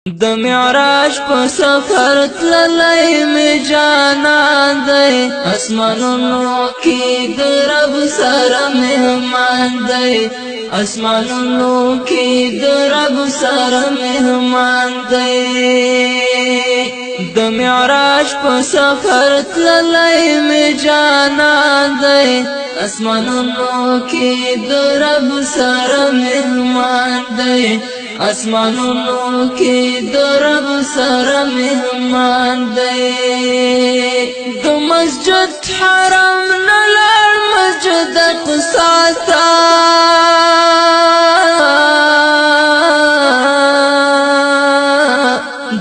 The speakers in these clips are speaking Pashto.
د معراج په سفر تللی می جانان دی اسمانونو کې د رب سره مهمان دی اسمانونو کې د رب سره مهمان دی د معراج په سفر تللی می جانان دی اسمانونو کې د رب سره مهمان دی اسمانونو کې د رب سره مهمان دی د مسجد حرم نه لړ مسجد اقصی ته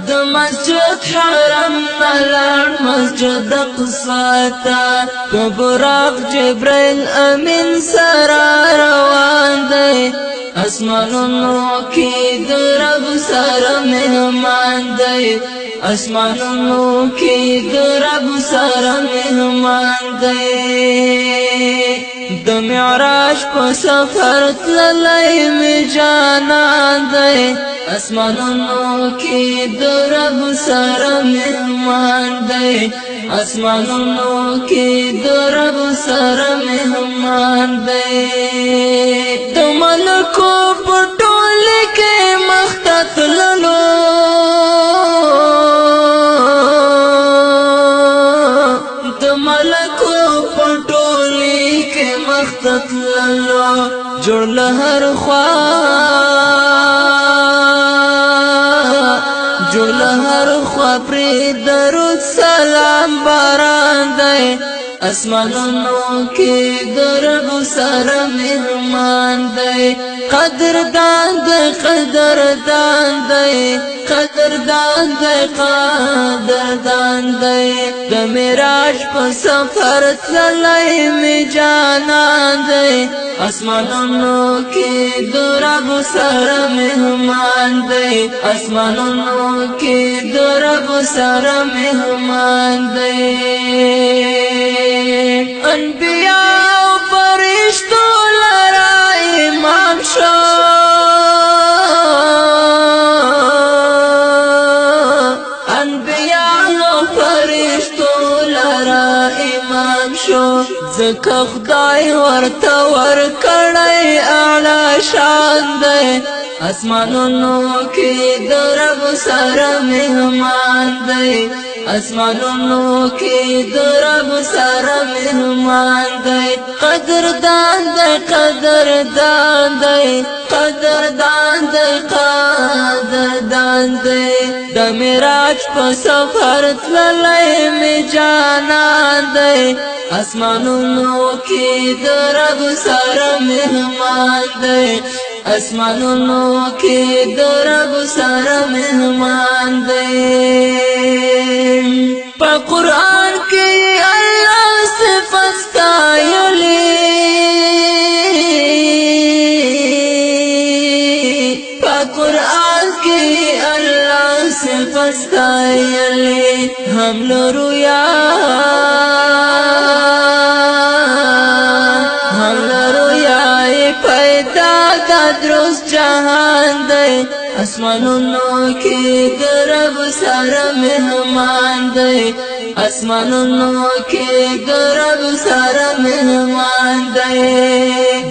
د مسجد حرم نه لړ مسجد اقصی ته په براق جبرائیل امین سره روان دی اسمانونو کې د رب سره مهمان دی اسمانونو کې د رب سره مهمان دی د معراج په سفر تللی می جانان دی اسمانونو کې د رب سره مهمان دی اسمانونو کې د رب سره مهمان دی د ملکو په ټولۍ کې مخته تللو د ملکو په ټولۍ کې مخته تللو جوړ له هر خوا جوړ له هر خوا پرې درود سلام باران دی اسمانونو کې د رب سره مهمان دی قدردان دی قدردان دی قدردان دی قدردان دی د معراج په سفر تللی می جانان دی اسمانونو کې د رب سره مهمان دی اسمانونو کې د رب سره مهمان دی انبیاء و فرشتو لرا امام شو انبیاء و فرشتو لرا امام شو ځکه خدای ورته ورکړی اعلی شان دی اسمانونو کې د رب سره مهمان دی اسمانونو کې د رب سره مهمان دی قدردان دی قدردان دی قدردان دی قدردان دی د معراج په سفر تللی می جانان دی اسمانونو کې د رب سره مهمان دی اسمانونو کې د رب سره مهمان دی په قرآن کې الله صفات ستایلې په قرآن کې الله صفات ستایلې هم لرو یا درست جهان دی اسمانونو کې د رب سره مهمان دی اسمانونو کې د رب سره مهمان دی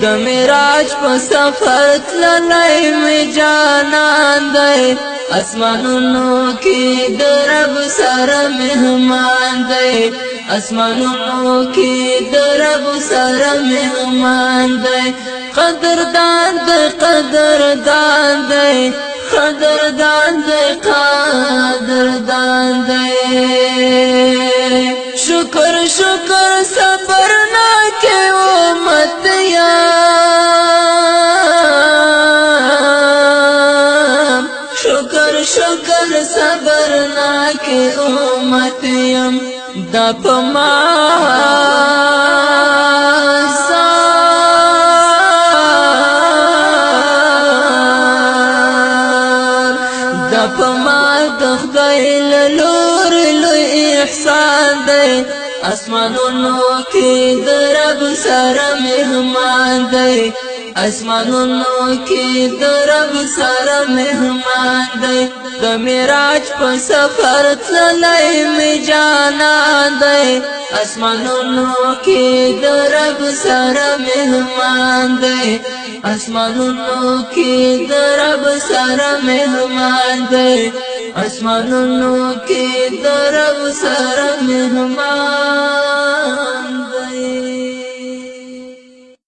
د معراج په سفر تللی می جانان دی اسمانونو کې د رب سره مهمان دی اسمانونو کې د رب سره مهمان دی قدردان دی قدردان دی قدردان دی قدردان دی شکر شکر صبر ناک امتیم شکر شکر صبر ناک امتیم دا پما احسان دی اسمانونو کې د رب سره مهمان دی اسمانونو کې د رب سره مهمان دی د معراج په سفر تللی می جانان دی اسمانونو کې د رب سره مهمان دی اسمانونو کې د رب سره مهمان دی اسمانونو کې د رب سره مهمان